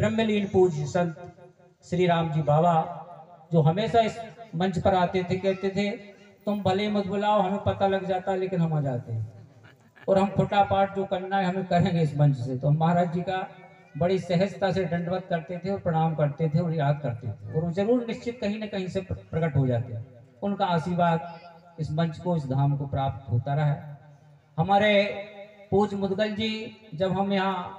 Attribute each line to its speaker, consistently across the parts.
Speaker 1: ब्रह्मलीन पूज्य संत श्री राम जी बाबा, जो हमेशा इस मंच पर आते थे, कहते थे तुम भले मत बुलाओ, हमें पता लग जाता लेकिन हम आ जाते हैं और हम फटाफट जो करना है हमें करेंगे इस मंच से। तो महाराज जी का बड़ी सहजता से दंडवत करते थे और प्रणाम करते थे और याद करते थे, और जरूर निश्चित कहीं न कहीं से प्रकट हो जाते हैं। उनका आशीर्वाद इस मंच को, इस धाम को प्राप्त होता रहा। हमारे पूज्य मुदगल जी, जब हम यहाँ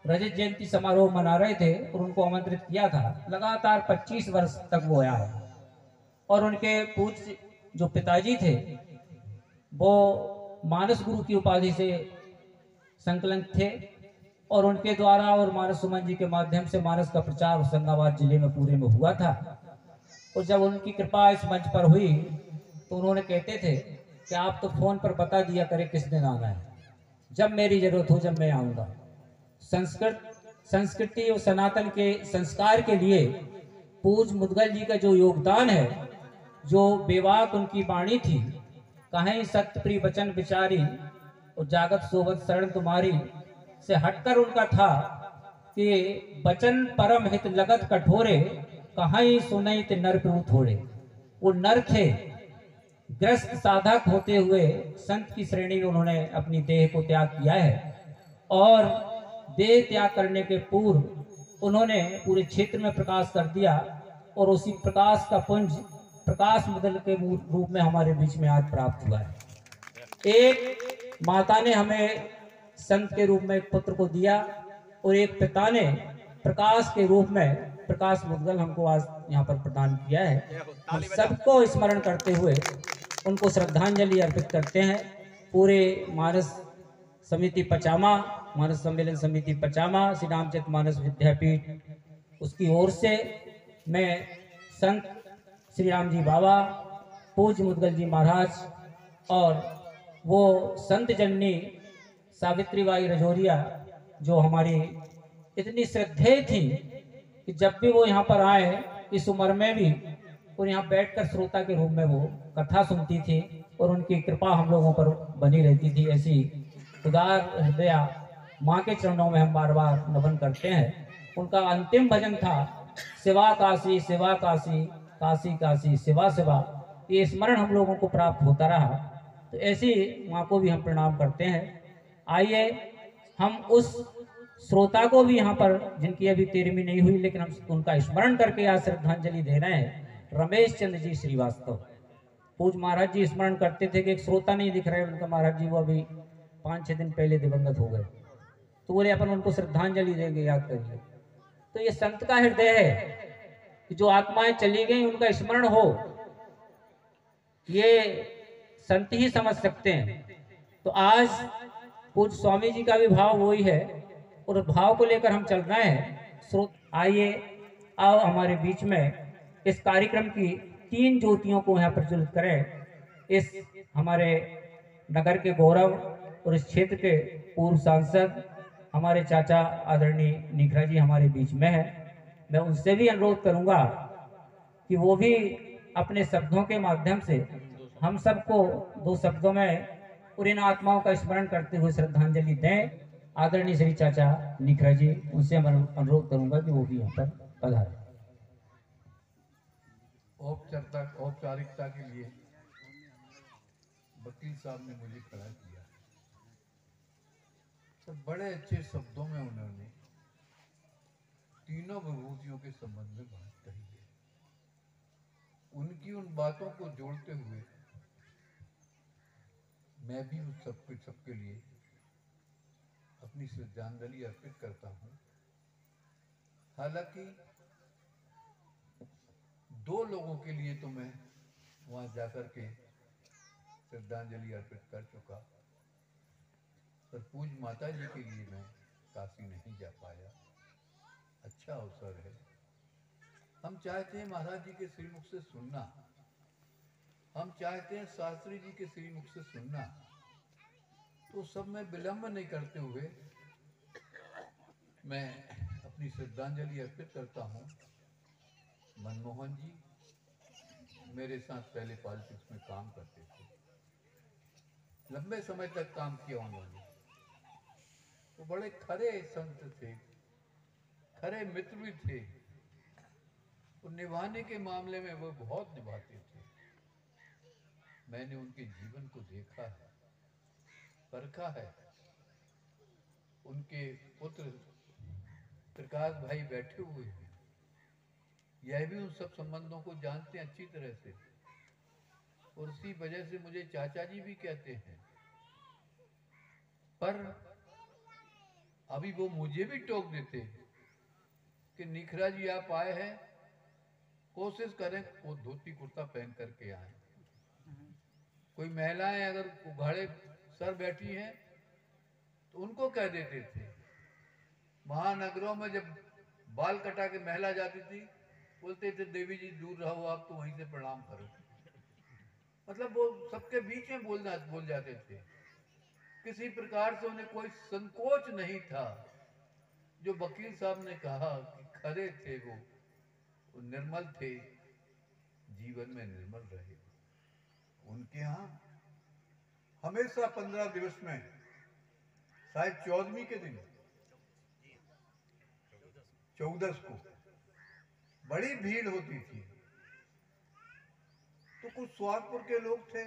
Speaker 1: रजत जयंती समारोह मना रहे थे और उनको आमंत्रित किया था, लगातार 25 वर्ष तक वो आया है। और उनके पूज्य जो पिताजी थे वो मानस गुरु की उपाधि से संकलन थे, और उनके द्वारा और मानस सुमन जी के माध्यम से मानस का प्रचार होशंगाबाद जिले में पूरे में हुआ था। और जब उनकी कृपा इस मंच पर हुई तो उन्होंने कहते थे कि आप तो फोन पर बता दिया करें किस दिन आना है, जब मेरी जरूरत हो जब मैं आऊंगा। संस्कृति और सनातन के संस्कार के लिए पूज्य मुदगल जी का जो योगदान है, जो बेवाक उनकी वाणी थी, कहीं सत्य प्रिय वचन विचारी और जागत सोबत शरण तुम्हारी से हटकर उनका था कि वचन परम हित लगत कठोरे, कहीं सुनैत नर प्रभु थोड़े। वो नर थे, ग्रस्त साधक होते हुए संत की श्रेणी में उन्होंने अपनी देह को त्याग किया है, और देह त्याग करने के पूर्व उन्होंने पूरे क्षेत्र में प्रकाश कर दिया, और उसी प्रकाश का पुंज प्रकाश मुदल के रूप में हमारे बीच में आज प्राप्त हुआ है। एक माता ने हमें संत के रूप में एक पुत्र को दिया, और एक पिता ने प्रकाश के रूप में प्रकाश मुदगल हमको आज यहाँ पर प्रदान किया है। हम सबको स्मरण करते हुए उनको श्रद्धांजलि अर्पित करते हैं। पूरे मानस समिति पचामा, मानस सम्मेलन समिति पचामा, श्री रामचरित मानस विद्यापीठ, उसकी ओर से मैं संत श्री राम जी बाबा, पूज्य मुदगल जी महाराज, और वो संत जननी सावित्री बाई रजौरिया, जो हमारी इतनी श्रद्धेय थी कि जब भी वो यहाँ पर आए इस उम्र में भी, और यहाँ बैठकर श्रोता के रूप में वो कथा सुनती थी, और उनकी कृपा हम लोगों पर बनी रहती थी। ऐसी उदार हृदय माँ के चरणों में हम बार बार नमन करते हैं। उनका अंतिम भजन था शिवा काशी शिवा काशी, काशी काशी शिवा शिवा। ये स्मरण हम लोगों को प्राप्त होता रहा। तो ऐसी माँ को भी हम प्रणाम करते हैं। आइए हम उस श्रोता को भी यहाँ पर, जिनकी अभी 13वीं नहीं हुई, लेकिन हम उनका स्मरण करके आज श्रद्धांजलि दे रहे हैं। रमेश चंद्र जी श्रीवास्तव, पूज्य महाराज जी स्मरण करते थे कि एक श्रोता नहीं दिख रहे उनका, महाराज जी वो अभी 5-6 दिन पहले दिवंगत हो गए, तो बोले अपन उनको श्रद्धांजलि देंगे, याद करिए। तो ये संत का हृदय है कि जो आत्माएं चली गई उनका स्मरण हो, ये संत ही समझ सकते हैं। तो आज पूज्य स्वामी जी का भी भाव वही है, और भाव को लेकर हम चल रहे हैं। स्रोत आइए, आओ हमारे बीच में इस कार्यक्रम की 3 ज्योतियों को यहाँ प्रज्वलित करें। इस हमारे नगर के गौरव और इस क्षेत्र के पूर्व सांसद हमारे चाचा आदरणीय निखरा जी हमारे बीच में है। मैं उनसे भी अनुरोध करूंगा कि वो भी अपने शब्दों के माध्यम से हम सबको 2 शब्दों में और इन आत्माओं का स्मरण करते हुए श्रद्धांजलि दें। आदरणीय श्री चाचा निखरा जी, उनसे मैं अनुरोध करूंगा कि वो भी यहाँ पर पधारें।
Speaker 2: औपचारिकता के लिए वकील साहब ने मुझे खड़ा किया, तो बड़े अच्छे शब्दों में उन्होंने तीनों विभूतियों के संबंध में बात कही है। उनकी उन बातों को जोड़ते हुए मैं भी उन सबके लिए अपनी श्रद्धांजलि अर्पित करता हूं। हालांकि 2 लोगों के लिए तो मैं वहां जाकर के श्रद्धांजलि अर्पित कर चुका, पर पूज्य माता जी के लिए मैं काशी नहीं जा पाया। अच्छा अवसर है। हम चाहते हैं महाराज जी के श्रीमुख से सुनना, हम चाहते हैं शास्त्री जी के श्रीमुख से सुनना। तो सब में विलंब नहीं करते हुए मैं अपनी श्रद्धांजलि अर्पित करता हूं। मनमोहन जी मेरे साथ पहले पॉलिटिक्स में काम करते थे, लंबे समय तक काम किया उन्होंने। वो बड़े खरे संत थे, खरे मित्र भी थे। और निभाने के मामले में वो बहुत निभाते थे। मैंने उनके जीवन को देखा है, परखा है। उनके पुत्र प्रकाश भाई बैठे हुए हैं, यह भी उन सब संबंधों को जानते हैं अच्छी तरह से, और उसी वजह से मुझे चाचा जी भी कहते हैं। पर अभी वो मुझे भी टोक देते कि निखरा जी आप आए हैं, कोशिश करें वो धोती कुर्ता पहन करके आए। कोई महिलाएं अगर उघाड़े सर बैठी हैं तो उनको कह देते थे। महानगरों में जब बाल कटा के महिला जाती थी, बोलते थे देवी जी दूर रहो, आप तो वहीं से प्रणाम करो। मतलब वो सबके बीच में बोल जाते थे। किसी प्रकार से उन्हें कोई संकोच नहीं था। जो वकील साहब ने कहा कि खरे थे वो निर्मल थे, जीवन में निर्मल रहे। उनके यहाँ हमेशा 15 दिवस में, शायद 14वीं के दिन, 14 को बड़ी भीड़ होती थी। तो कुछ सुहागपुर के लोग थे,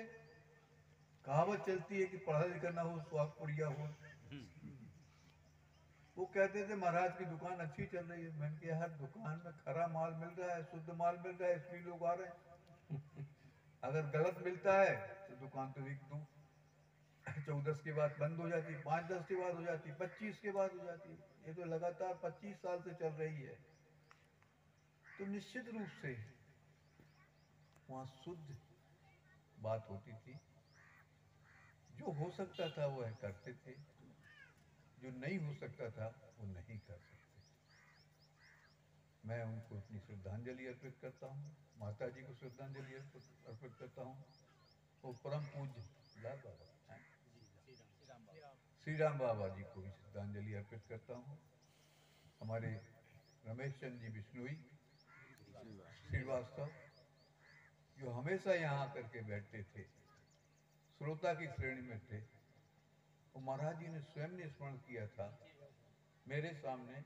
Speaker 2: कहावत चलती है कि पढ़ा लिखा ना हो सुहागपुरिया हो। वो कहते थे महाराज की दुकान अच्छी चल रही है। मैंने कहा हर दुकान में खरा माल मिल रहा है, शुद्ध माल मिल रहा है, इसलिए लोग आ रहे हैं। अगर गलत मिलता है तो दुकान तो एक दो 14 के बाद बंद हो जाती, 5-10 के बाद हो जाती, 25 के बाद हो जाती। ये तो लगातार 25 साल से चल रही है। तो निश्चित रूप से वहां शुद्ध बात होती थी। जो हो सकता था वह करते थे, जो नहीं हो सकता था वो नहीं कर सकते। मैं उनको अपनी श्रद्धांजलि अर्पित करता हूँ, माता जी को श्रद्धांजलि अर्पित करता हूँ, वो परम पूज्य लाल बाबा श्री राम बाबा जी को भी श्रद्धांजलि अर्पित करता हूँ। हमारे रमेश चंद्र जी बिश्नोई श्रीवास्तव, जो हमेशा यहाँ आकर के बैठते थे, श्रोता की श्रेणी में थे। वो महाराज जी ने स्वयं ने स्मरण किया था मेरे सामने,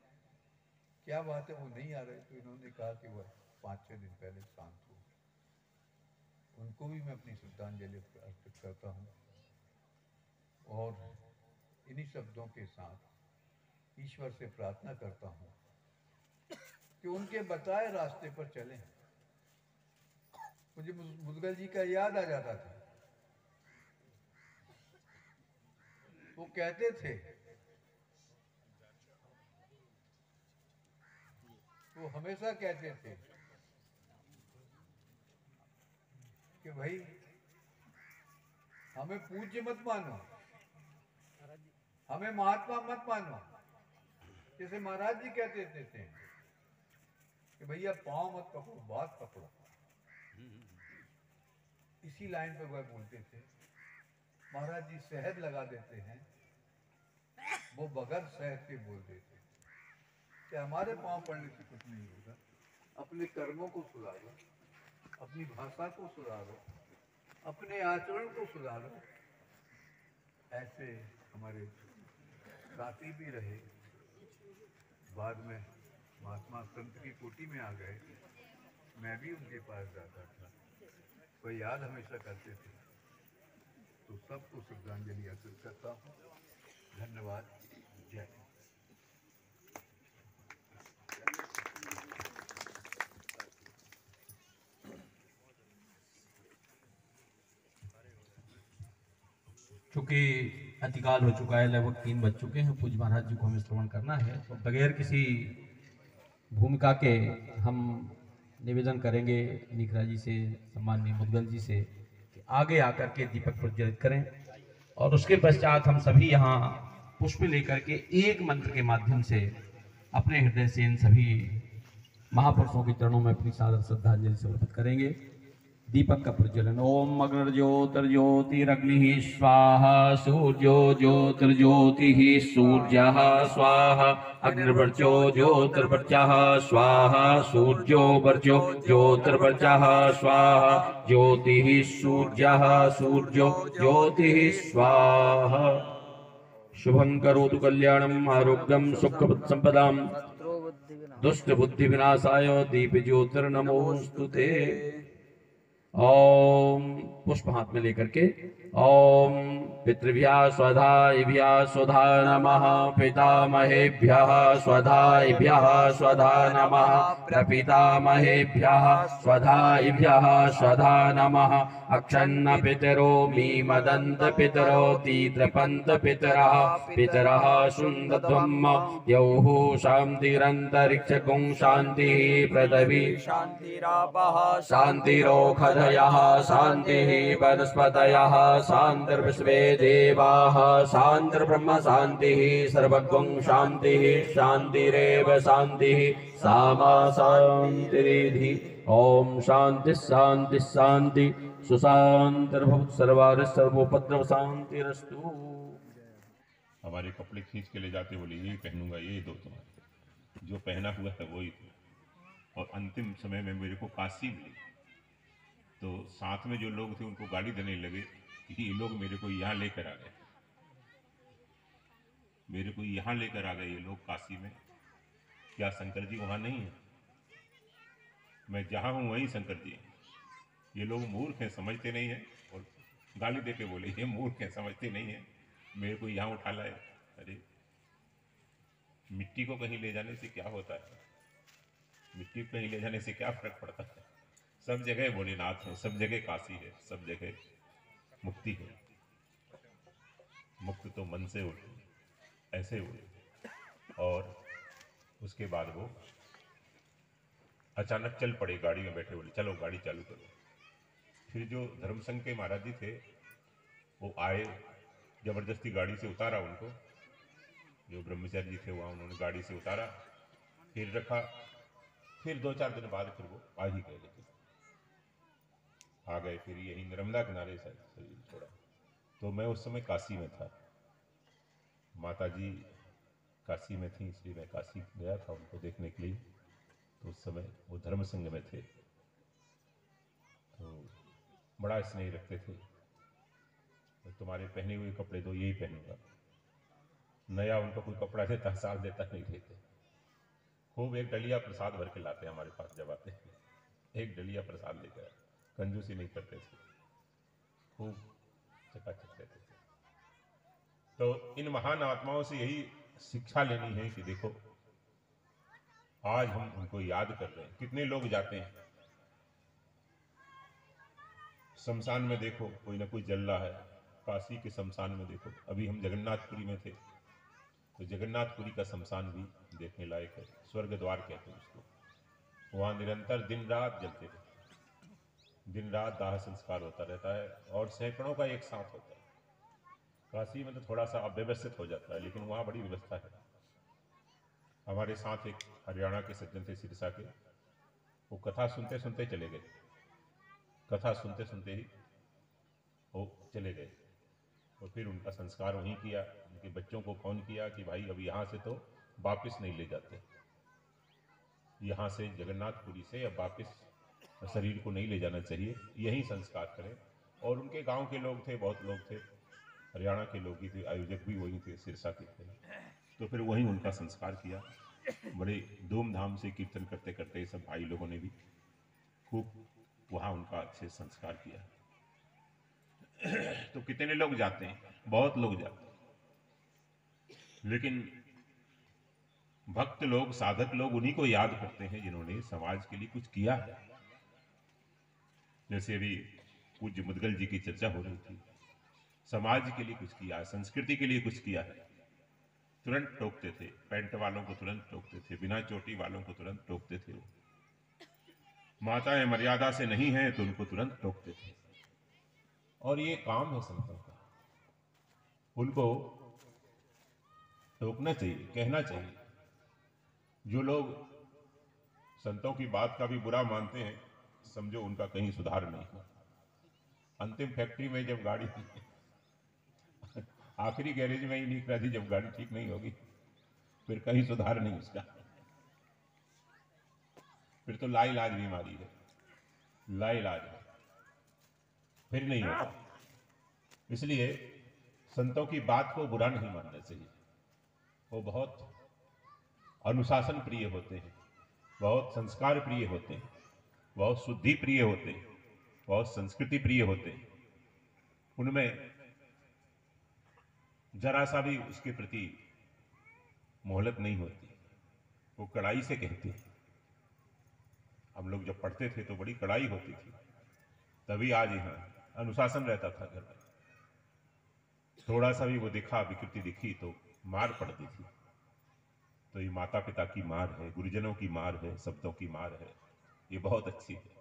Speaker 2: क्या बात है वो नहीं आ रहे, तो इन्होंने कहा कि वह 5-6 दिन पहले शांत हो। उनको भी मैं अपनी श्रद्धांजलि अर्पित करता हूँ। और इन्हीं शब्दों के साथ ईश्वर से प्रार्थना करता हूँ कि उनके बताए रास्ते पर चलें। मुझे मुदगल जी का याद आ जाता था। वो कहते थे, वो हमेशा कहते थे कि भाई हमें पूज्य मत मानो, हमें महात्मा मत मानो। जैसे महाराज जी कहते थे कि भैया पाँव मत पकड़ो, बात पकड़ो। इसी लाइन पे वह बोलते थे। महाराज जी शहद लगा देते हैं, वो बगैर शहद के बोल देते कि हमारे पाँव पड़ने से कुछ नहीं होगा। अपने कर्मों को सुधारो, अपनी भाषा को सुधारो, अपने आचरण को सुधारो। ऐसे हमारे साथी भी रहे, बाद में महात्मा संत की कोटि में आ गए। मैं भी उनके पास जाता था, वह याद हमेशा करते थे। तो सबको श्रद्धांजलि अर्पित करता हूँ। धन्यवाद। जय हिंद।
Speaker 3: चूंकि अतिकाल हो चुका है, लगभग 3 बज चुके हैं, पूज्य महाराज जी को हमें श्रवण करना है, तो बगैर किसी भूमिका के हम निवेदन करेंगे निखरा जी से, सम्माननीय मुदगल जी से, कि आगे आकर के दीपक प्रज्वलित करें। और उसके पश्चात हम सभी यहाँ पुष्प लेकर के एक मंत्र के माध्यम से अपने हृदय से इन सभी महापुरुषों के चरणों में अपनी सादर श्रद्धांजलि समर्पित करेंगे। दीपक का प्रज्वलन। ओम अग्निर्ज्योतिरग्निः स्वाहा, सूर्यो ज्योतिर्ज्योतिः सूर्यः स्वाहा, अग्निर्वर्चो ज्योतिर्वर्चः स्वाहा, सूर्यो वर्चो ज्योतिर्वर्चः स्वाहा, ज्योतिः सूर्यः सूर्यो ज्योतिः स्वाहा। शुभं करोतु कल्याणम् आरोग्यं सुखसंपदाम् दुष्ट बुद्धि विनाशाय दीप ज्योतिर्नमोस्तुते। ओम पुष्प हाथ में लेकर के ओम पितृभ्यः स्वधाइभ्यः स्वधा नमः, पितामहेभ्यः स्वधाइभ्यः स्वधा नमः, प्रपितामहेभ्यः स्वधाइभ्यः स्वधा नमः। अक्षन्न पितरो मीमदन्त पितरो तीत्रपन्त पितरः, पितरः शुण्डध्वम् यौः शान्तिरन्तरिक्षगुं शान्तिः पृथिवी
Speaker 4: शान्तिरापः
Speaker 3: शान्तिरोषधयः शान्तिः वनस्पतयः शान्तिर्विश्वे देवाः शान्तिर्ब्रह्म शान्तिः सर्वगुं शान्तिः शान्तिरेव शान्तिः सामा शान्तिरिधि। ओम शांति शांति शांति सुशांतिर्भवतु सर्वारि सर्वोपद्रव शांतिरस्तु।
Speaker 5: हमारे कपड़े खींच के ले जाते, बोले ये पहनूंगा, ये दो तुम्हारे, जो पहना हुआ है वही दो। और अंतिम समय में मेरे को काशी मिली, तो साथ में जो लोग थे उनको गाली देने लगे कि ये लोग मेरे को यहाँ लेकर आ गए, मेरे को यहाँ लेकर आ गए ये लोग काशी में। क्या शंकर जी वहाँ नहीं है? मैं जहाँ हूँ वहीं शंकर जी हैं। ये लोग मूर्ख हैं, समझते नहीं हैं, और गाली दे के बोले ये मूर्ख हैं, समझते नहीं हैं, मेरे को यहाँ उठा लाए। अरे मिट्टी को कहीं ले जाने से क्या होता है? मिट्टी को कहीं ले जाने से क्या फर्क पड़ता है? सब जगह भोलेनाथ है, सब जगह काशी है, सब जगह मुक्ति है। मुक्त तो मन से उठे, ऐसे हुए। और उसके बाद वो अचानक चल पड़े, गाड़ी में बैठे, बोले चलो गाड़ी चालू करो। फिर जो धर्म संघ के महाराज जी थे वो आए, जबरदस्ती गाड़ी से उतारा उनको, जो ब्रह्मचारी जी थे वहाँ उन्होंने गाड़ी से उतारा, फिर रखा। फिर 2-4 दिन बाद फिर वो आ ही गए, लेकिन आ गए फिर यही नर्मदा किनारे से शरीर छोड़ा। तो मैं उस समय काशी में था, माता जी काशी में थी, इसलिए मैं काशी गया था उनको देखने के लिए। तो उस समय वो धर्म संघ में थे, तो बड़ा स्नेह रखते थे। तो तुम्हारे पहने हुए कपड़े दो, यही पहनूंगा। नया उनको कोई कपड़ा देता, साल देता नहीं देते। खूब एक डलिया प्रसाद भर के लाते हमारे पास जब आते हैं, एक डलिया प्रसाद लेकर, कंजूसी नहीं करते थे, खूब चकाचक रहते थे। तो इन महान आत्माओं से यही शिक्षा लेनी है कि देखो आज हम उनको याद कर रहे हैं। कितने लोग जाते हैं शमशान में, देखो कोई ना कोई जल रहा है। काशी के शमशान में देखो, अभी हम जगन्नाथपुरी में थे, तो जगन्नाथपुरी का शमशान भी देखने लायक है। स्वर्ग द्वार कहते हैं उसको। वहाँ निरंतर दिन रात जलते रहते, दिन रात दाह संस्कार होता रहता है, और सैकड़ों का एक साथ होता है। काशी में तो थोड़ा सा अव्यवस्थित हो जाता है, लेकिन वहाँ बड़ी व्यवस्था है। हमारे साथ एक हरियाणा के सज्जन थे, सिरसा के, वो कथा सुनते सुनते चले गए। कथा सुनते सुनते ही वो चले गए, और फिर उनका संस्कार वहीं किया। उनके बच्चों को फोन किया कि भाई अब यहाँ से तो वापस नहीं ले जाते, यहाँ से जगन्नाथपुरी से अब वापस शरीर को नहीं ले जाना चाहिए, यहीं संस्कार करें। और उनके गांव के लोग थे, बहुत लोग थे, हरियाणा के लोग ही थे, आयोजक भी वही थे, सिरसा के थे। तो फिर वहीं उनका संस्कार किया। बड़े धूमधाम से कीर्तन करते करते सब भाई लोगों ने भी खूब वहाँ उनका अच्छे संस्कार किया। तो कितने लोग जाते हैं? बहुत लोग जाते हैं, लेकिन भक्त लोग, साधक लोग उन्हीं को याद करते हैं जिन्होंने समाज के लिए कुछ किया है। जैसे अभी पूज्य मुदगल जी की चर्चा हो रही थी, समाज के लिए कुछ किया, संस्कृति के लिए कुछ किया है। तुरंत टोकते थे, पैंट वालों को तुरंत टोकते थे, बिना चोटी वालों को तुरंत टोकते थे। माताएं मर्यादा से नहीं हैं तो उनको तुरंत टोकते थे। और ये काम है संतों का, उनको टोकना चाहिए, कहना चाहिए। जो लोग संतों की बात का भी बुरा मानते हैं, समझो उनका कहीं सुधार नहीं है। अंतिम फैक्ट्री में जब गाड़ी आखिरी गैरेज में ही लिख रहा थी, जब गाड़ी ठीक नहीं होगी फिर कहीं सुधार नहीं उसका, फिर तो लाइलाज बीमारी है, लाइलाज है, फिर नहीं होगा। इसलिए संतों की बात को बुरा नहीं मानना चाहिए। वो बहुत अनुशासन प्रिय होते हैं, बहुत संस्कार प्रिय होते हैं, बहुत शुद्धि प्रिय होते हैं, बहुत संस्कृति प्रिय होते हैं। उनमें जरा सा भी उसके प्रति मोहलत नहीं होती, वो कड़ाई से कहते हैं। हम लोग जब पढ़ते थे तो बड़ी कड़ाई होती थी, तभी आज यहाँ अनुशासन रहता था घर में। थोड़ा सा भी वो दिखा, विकृति दिखी तो मार पड़ती थी। तो ये माता पिता की मार है, गुरुजनों की मार है, शब्दों की मार है, ये बहुत अच्छी है।